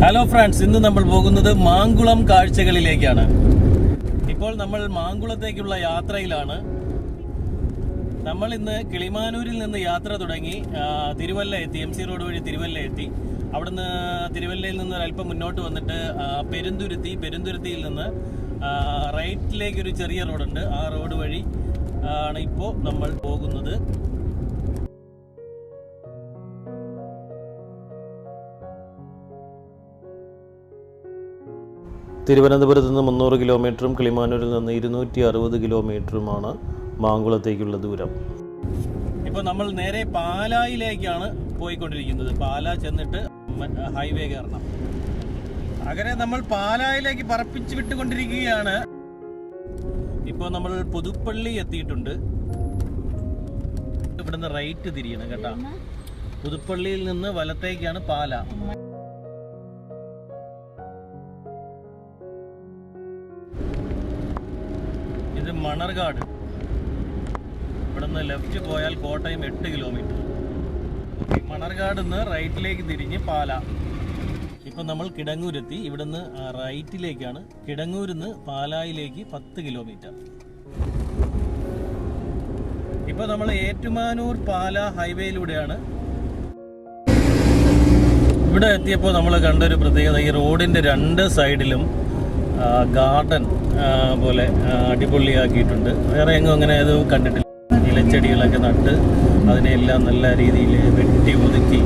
Hello friends, ഇന്ന് നമ്മൾ പോകുന്നത് മാങ്കുളം കാഴ്ചകളിലേക്കാണ്. ഇപ്പോൾ നമ്മൾ മാങ്കുളത്തേക്കുള്ള യാത്രയിലാണ്. നമ്മൾ ഇന്ന് കിളിമാനൂരിൽ നിന്ന് യാത്ര തുടങ്ങി തിരുവല്ല എത്തി. MC റോഡ് വഴി തിരുവല്ല എത്തി. അവിടുന്ന് തിരുവല്ലയിൽ നിന്ന് അല്പം മുന്നോട്ട് വന്നിട്ട് പെരുന്തുരുത്തിയിൽ നിന്ന് റൈറ്റിലേക്ക് ഒരു ചെറിയ റോഡുണ്ട്. ആ റോഡ് വഴി ആണ് ഇപ്പോൾ നമ്മൾ പോകുന്നത്. തിരുവനന്തപുരത്ത് നിന്ന് 300 കിലോമീറ്ററും കിളിമാനൂരിൽ നിന്ന് 260 കിലോമീറ്ററുമാണ് മാങ്കുളത്തേക്കുള്ള ദൂരം. ഇപ്പോൾ നമ്മൾ നേരെ പാലായിലേക്കാണ് പോയിക്കൊണ്ടിരിക്കുന്നത്. പാലാ ചെന്നിട്ട് ഹൈവേ കയറണം. അങ്ങനെ നമ്മൾ പാലായിലേക്ക് പറപ്പിച്ച് വിട്ടുകൊണ്ടിരിക്കുകയാണ്. ഇപ്പോൾ നമ്മൾ പുതുപ്പള്ളി എത്തിയിട്ടുണ്ട്. ഇവിടുന്ന് റൈറ്റ് തിരിയണം കേട്ടോ. പുതുപ്പള്ളിയിൽ നിന്ന് വലത്തേക്കാണ് പാല. ഇത് മണർകാട്. ഇവിടുന്ന് ലെഫ്റ്റ് പോയാൽ കോട്ടയം 8 കിലോമീറ്റർ. മണർകാട് നിന്ന് റൈറ്റിലേക്ക് തിരിഞ്ഞ് പാല. ഇപ്പം നമ്മൾ കിടങ്ങൂരെത്തി. ഇവിടുന്ന് റൈറ്റിലേക്കാണ്. കിടങ്ങൂരിൽ നിന്ന് പാലായിലേക്ക് 10 കിലോമീറ്റർ. ഇപ്പം നമ്മൾ ഏറ്റുമാനൂർ പാല ഹൈവേയിലൂടെയാണ്. ഇവിടെ എത്തിയപ്പോൾ നമ്മൾ കണ്ടൊരു പ്രത്യേകത, ഈ റോഡിൻ്റെ 2 സൈഡിലും ഗാർഡൻ പോലെ അടിപൊളിയാക്കിയിട്ടുണ്ട്. വേറെ എങ്ങും അങ്ങനെ അത് കണ്ടിട്ടില്ല. ഇലച്ചെടികളൊക്കെ നട്ട് അതിനെല്ലാം നല്ല രീതിയിൽ വെട്ടി ഒതുക്കി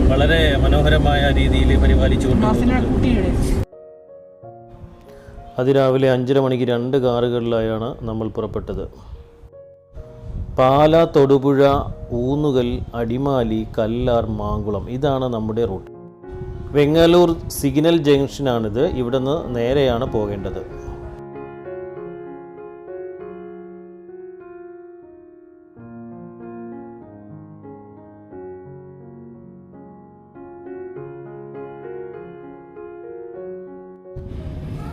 വളരെ മനോഹരമായ രീതിയിൽ പരിപാലിച്ചുകൊണ്ടിരിക്കുന്നു. അതിരാവിലെ 5:30 മണിക്ക് 2 കാറുകളിലായാണ് നമ്മൾ പുറപ്പെട്ടത്. പാല, തൊടുപുഴ, ഊന്നുകൽ, അടിമാലി, കല്ലാർ, മാങ്കുളം, ഇതാണ് നമ്മുടെ റൂട്ട്. വെങ്ങാലൂർ സിഗ്നൽ ജംഗ്ഷനാണിത്. ഇവിടുന്ന് നേരെയാണ് പോകേണ്ടത്.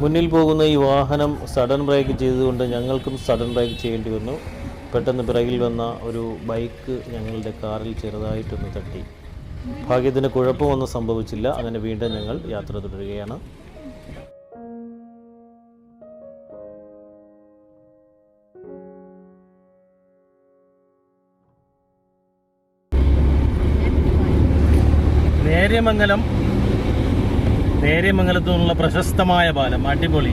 മുന്നിൽ പോകുന്ന ഈ വാഹനം സഡൻ ബ്രേക്ക് ചെയ്തുകൊണ്ട് ഞങ്ങൾക്കും സഡൻ ബ്രേക്ക് ചെയ്യേണ്ടി വന്നു. പെട്ടെന്ന് പിറകിൽ വന്ന ഒരു ബൈക്ക് ഞങ്ങളുടെ കാറിൽ ചെറുതായിട്ടൊന്ന് തട്ടി. ഭാഗ്യത്തിന് കുഴപ്പമൊന്നും സംഭവിച്ചില്ല. അങ്ങനെ വീണ്ടും ഞങ്ങൾ യാത്ര തുടരുകയാണ്. നേര്യമംഗലത്തു നിന്നുള്ള പ്രശസ്തമായ പാലം, അടിപൊളി.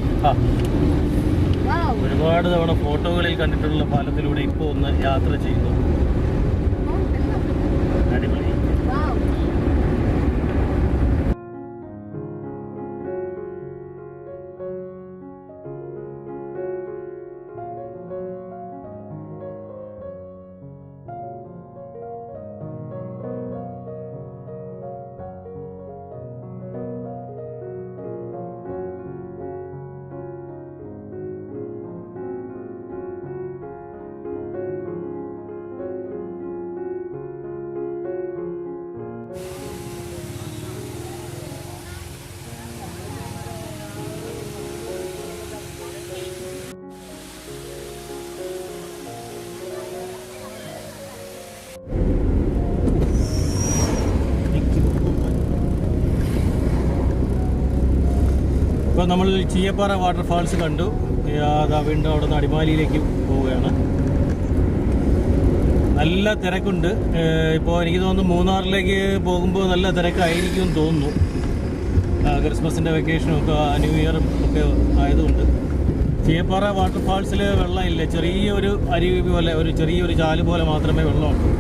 ഒരുപാട് തവണ ഫോട്ടോകളിൽ കണ്ടിട്ടുള്ള പാലത്തിലൂടെ ഇപ്പോൾ ഒന്ന് യാത്ര ചെയ്യുന്നു. അടിപൊളി. ഇപ്പോൾ നമ്മൾ ചീയപ്പാറ വാട്ടർഫാൾസ് കണ്ടു. വീണ്ടും അവിടെ നിന്ന് അടിമാലിയിലേക്ക് പോവുകയാണ്. നല്ല തിരക്കുണ്ട്. ഇപ്പോൾ എനിക്ക് തോന്നുന്നു മൂന്നാറിലേക്ക് പോകുമ്പോൾ നല്ല തിരക്കായിരിക്കും തോന്നുന്നു. ക്രിസ്മസിൻ്റെ വെക്കേഷനും ഒക്കെ ന്യൂ ഇയറും ഒക്കെ ആയതുകൊണ്ട്. ചീയപ്പാറ വാട്ടർഫാൾസിൽ വെള്ളമില്ല. ചെറിയൊരു അരുവി പോലെ, ഒരു ചെറിയൊരു ചാല് പോലെ മാത്രമേ വെള്ളമുള്ളൂ.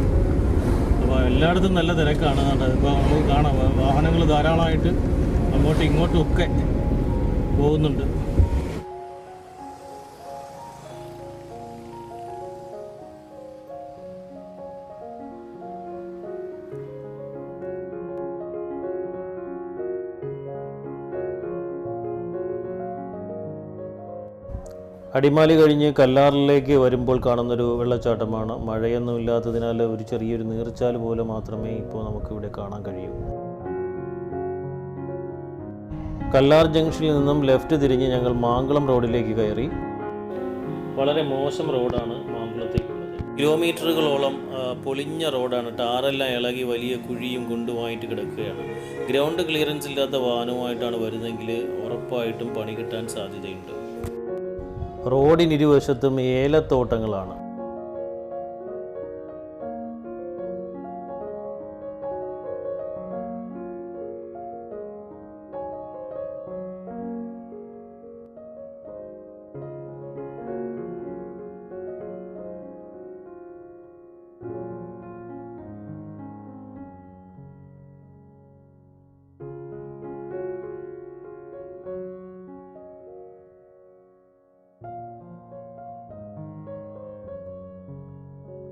അപ്പോൾ എല്ലായിടത്തും നല്ല തിരക്കാണ്. ഇപ്പോൾ നമുക്ക് കാണാം, വാഹനങ്ങൾ ധാരാളമായിട്ട് അങ്ങോട്ടും ഇങ്ങോട്ടും ഒക്കെ പോകുന്നുണ്ട്. അടിമാലി കഴിഞ്ഞ് കല്ലാറിലേക്ക് വരുമ്പോൾ കാണുന്നൊരു വെള്ളച്ചാട്ടമാണ്. മഴയൊന്നും ഇല്ലാത്തതിനാൽ ഒരു ചെറിയൊരു നീർച്ചാൽ പോലെ മാത്രമേ ഇപ്പോൾ നമുക്കിവിടെ കാണാൻ കഴിയൂ. കല്ലാർ ജംഗ്ഷനിൽ നിന്നും ലെഫ്റ്റ് തിരിഞ്ഞ് ഞങ്ങൾ മാങ്കുളം റോഡിലേക്ക് കയറി. വളരെ മോശം റോഡാണ് മാങ്കുളത്തേക്കുള്ളത്. കിലോമീറ്ററുകളോളം പൊളിഞ്ഞ റോഡാണ്. ടാറെല്ലാം ഇളകി വലിയ കുഴിയും കുണ്ടുമായിട്ട് കിടക്കുകയാണ്. ഗ്രൗണ്ട് ക്ലിയറൻസ് ഇല്ലാത്ത വാഹനവുമായിട്ടാണ് വരുന്നതെങ്കിൽ ഉറപ്പായിട്ടും പണി കിട്ടാൻ സാധ്യതയുണ്ട്. റോഡിനിരുവശത്തും ഏലത്തോട്ടങ്ങളാണ്.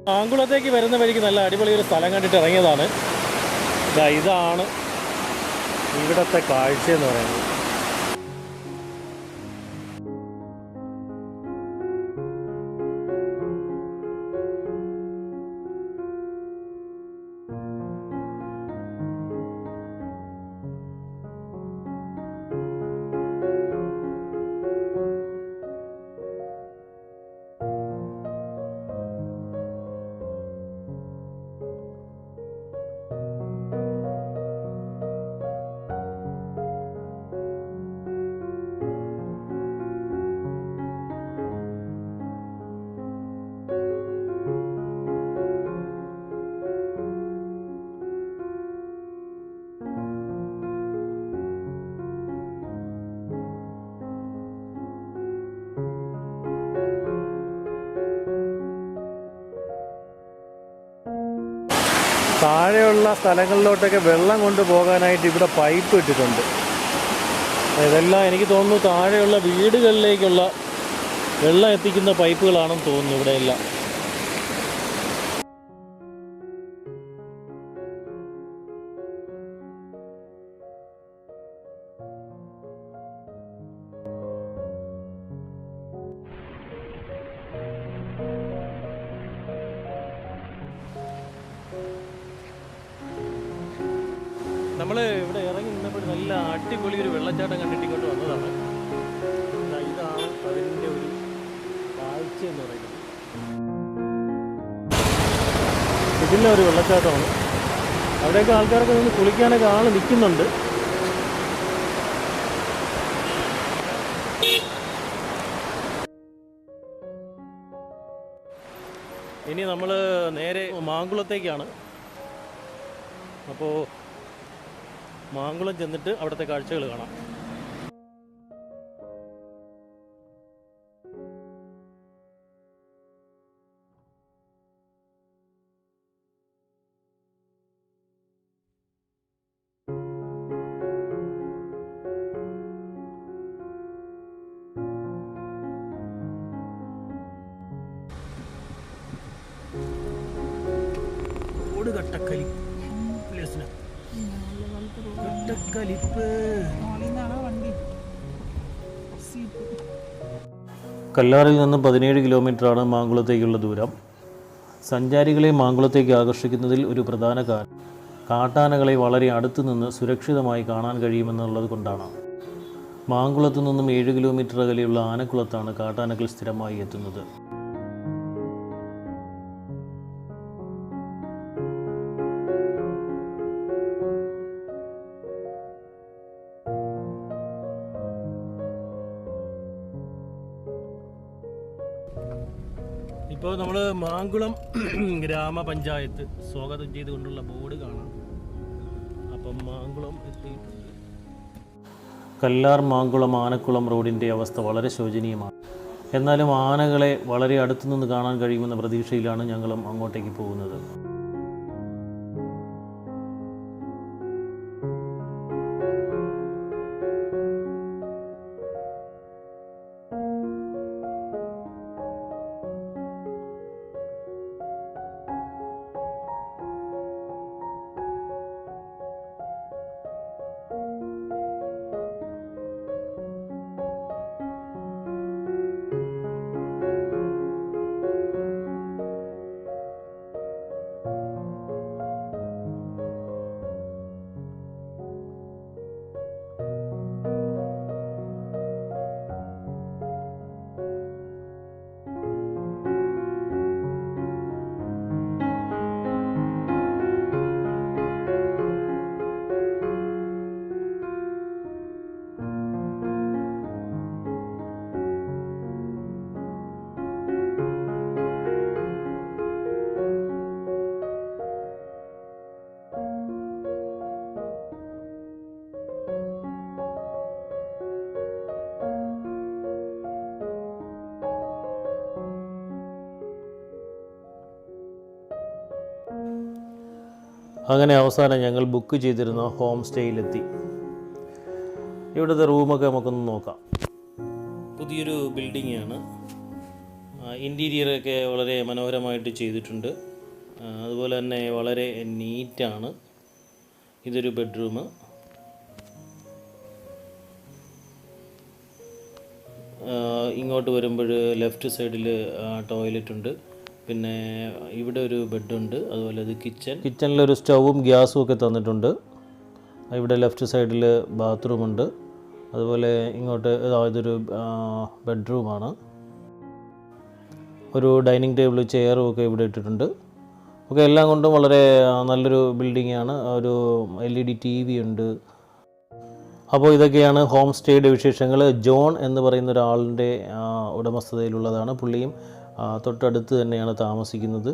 മാങ്കുളത്തേക്ക് വരുന്ന വഴിക്ക് നല്ല അടിപൊളി ഒരു സ്ഥലം കണ്ടിട്ട് ഇറങ്ങിയതാണ്. ഇതാണ് ഇവിടുത്തെ കാഴ്ച എന്ന് പറയുന്നത്. താഴെയുള്ള സ്ഥലങ്ങളിലോട്ടൊക്കെ വെള്ളം കൊണ്ടുപോകാനായിട്ട് ഇവിടെ പൈപ്പ് ഇട്ടിട്ടുണ്ട്. ഇതെല്ലാം എനിക്ക് തോന്നുന്നു താഴെയുള്ള വീടുകളിലേക്കുള്ള വെള്ളം എത്തിക്കുന്ന പൈപ്പുകളാണെന്ന് തോന്നുന്നു ഇവിടെയെല്ലാം. നമ്മൾ ഇവിടെ ഇറങ്ങി നിന്നപ്പോൾ നല്ല അടിപൊളി ഒരു വെള്ളച്ചാട്ടം കണ്ടിട്ട് ഇങ്ങോട്ട് വന്നതാണ്. ഇതാണ് അതിൻ്റെ ഒരു കാഴ്ച എന്ന് പറയുന്നത്. ഇതിലെ ഒരു വെള്ളച്ചാട്ടമാണ്. അവിടെയൊക്കെ ആൾക്കാരൊക്കെ നിന്ന് കുളിക്കാനൊക്കെ ആൾ നിൽക്കുന്നുണ്ട്. ഇനി നമ്മൾ നേരെ മാങ്കുളത്തേക്കാണ്. അപ്പോൾ മാങ്കുളം ചെന്നിട്ട് അവിടുത്തെ കാഴ്ചകൾ കാണാം. കട്ടക്കലി കല്ലാറിൽ നിന്ന് 17 കിലോമീറ്ററാണ് മാങ്കുളത്തേക്കുള്ള ദൂരം. സഞ്ചാരികളെ മാങ്കുളത്തേക്ക് ആകർഷിക്കുന്നതിൽ ഒരു പ്രധാന കാരണം കാട്ടാനകളെ വളരെ അടുത്തു നിന്ന് സുരക്ഷിതമായി കാണാൻ കഴിയുമെന്നുള്ളത് കൊണ്ടാണ്. മാങ്കുളത്തു നിന്നും 7 കിലോമീറ്റർ അകലെയുള്ള ആനക്കുളത്താണ് കാട്ടാനകൾ സ്ഥിരമായി എത്തുന്നത്. ഇപ്പോൾ നമ്മൾ മാങ്കുളം ഗ്രാമപഞ്ചായത്ത് സ്വാഗതം ചെയ്തുകൊണ്ടുള്ള ബോർഡ് കാണാം. അപ്പം മാങ്കുളം എത്തിയിട്ടുണ്ട്. കല്ലാർ മാങ്കുളം ആനക്കുളം റോഡിൻ്റെ അവസ്ഥ വളരെ ശോചനീയമാണ്. എന്നാലും ആനകളെ വളരെ അടുത്തുനിന്ന് കാണാൻ കഴിയുമെന്ന പ്രതീക്ഷയിലാണ് ഞങ്ങളും അങ്ങോട്ടേക്ക് പോകുന്നത്. അങ്ങനെ അവസാനം ഞങ്ങൾ ബുക്ക് ചെയ്തിരുന്ന ഹോം സ്റ്റേയിലെത്തി. ഇവിടുത്തെ റൂമൊക്കെ നമുക്കൊന്ന് നോക്കാം. പുതിയൊരു ബിൽഡിംഗ് ആണ്. ഇൻറ്റീരിയറൊക്കെ വളരെ മനോഹരമായിട്ട് ചെയ്തിട്ടുണ്ട്. അതുപോലെ തന്നെ വളരെ നീറ്റാണ്. ഇതൊരു ബെഡ്റൂം. ഇങ്ങോട്ട് വരുമ്പോൾ ലെഫ്റ്റ് സൈഡിൽ ടോയ്ലറ്റ് ഉണ്ട്. പിന്നെ ഇവിടെ ഒരു ബെഡുണ്ട്. അതുപോലെ ഇത് കിച്ചണിലൊരു സ്റ്റൗവും ഗ്യാസും ഒക്കെ തന്നിട്ടുണ്ട്. ഇവിടെ ലെഫ്റ്റ് സൈഡിൽ ബാത്റൂമുണ്ട്. അതുപോലെ ഇങ്ങോട്ട് ഇതൊരു ബെഡ്റൂമാണ്. ഒരു ഡൈനിങ് ടേബിൾ ചെയറും ഒക്കെ ഇവിടെ ഇട്ടിട്ടുണ്ട്. ഒക്കെ എല്ലാം കൊണ്ടും വളരെ നല്ലൊരു ബിൽഡിങ്ങാണ്. ഒരു LED TV ഉണ്ട്. അപ്പോൾ ഇതൊക്കെയാണ് ഹോം സ്റ്റേയുടെ വിശേഷങ്ങൾ. ജോൺ എന്ന് പറയുന്ന ഒരാളിൻ്റെ ഉടമസ്ഥതയിലുള്ളതാണ്. പുള്ളിയും തൊട്ടടുത്ത് തന്നെയാണ് താമസിക്കുന്നത്.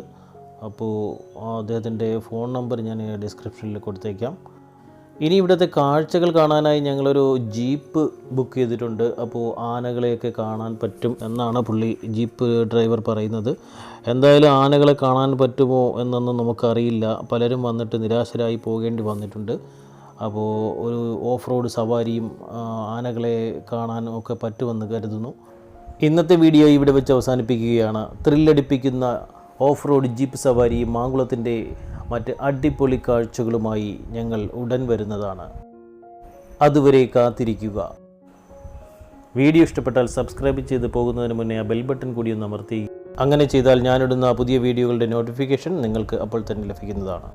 അപ്പോൾ അദ്ദേഹത്തിൻ്റെ ഫോൺ നമ്പർ ഞാൻ ഡിസ്ക്രിപ്ഷനിൽ കൊടുത്തേക്കാം. ഇനി ഇവിടുത്തെ കാഴ്ചകൾ കാണാനായി ഞങ്ങളൊരു ജീപ്പ് ബുക്ക് ചെയ്തിട്ടുണ്ട്. അപ്പോൾ ആനകളെയൊക്കെ കാണാൻ പറ്റും എന്നാണ് ജീപ്പ് ഡ്രൈവർ പറയുന്നത്. എന്തായാലും ആനകളെ കാണാൻ പറ്റുമോ എന്നൊന്നും നമുക്കറിയില്ല. പലരും വന്നിട്ട് നിരാശരായി പോകേണ്ടി വന്നിട്ടുണ്ട്. അപ്പോൾ ഒരു ഓഫ് റോഡ് സവാരിയും ആനകളെ കാണാനും ഒക്കെ പറ്റുമെന്ന് കരുതുന്നു. ഇന്നത്തെ വീഡിയോ ഇവിടെ വെച്ച് അവസാനിപ്പിക്കുകയാണ്. ത്രില്ലടിപ്പിക്കുന്ന ഓഫ് റോഡ് ജീപ്പ് സവാരി മാങ്കുളത്തിൻ്റെ മറ്റ് അടിപൊളി കാഴ്ചകളുമായി ഞങ്ങൾ ഉടൻ വരുന്നതാണ്. അതുവരെ കാത്തിരിക്കുക. വീഡിയോ ഇഷ്ടപ്പെട്ടാൽ സബ്സ്ക്രൈബ് ചെയ്ത് പോകുന്നതിന് മുന്നേ ആ ബെൽ ബട്ടൺ കൂടി ഒന്ന് അമർത്തി. അങ്ങനെ ചെയ്താൽ ഞാനിടുന്ന പുതിയ വീഡിയോകളുടെ നോട്ടിഫിക്കേഷൻ നിങ്ങൾക്ക് അപ്പോൾ തന്നെ ലഭിക്കുന്നതാണ്.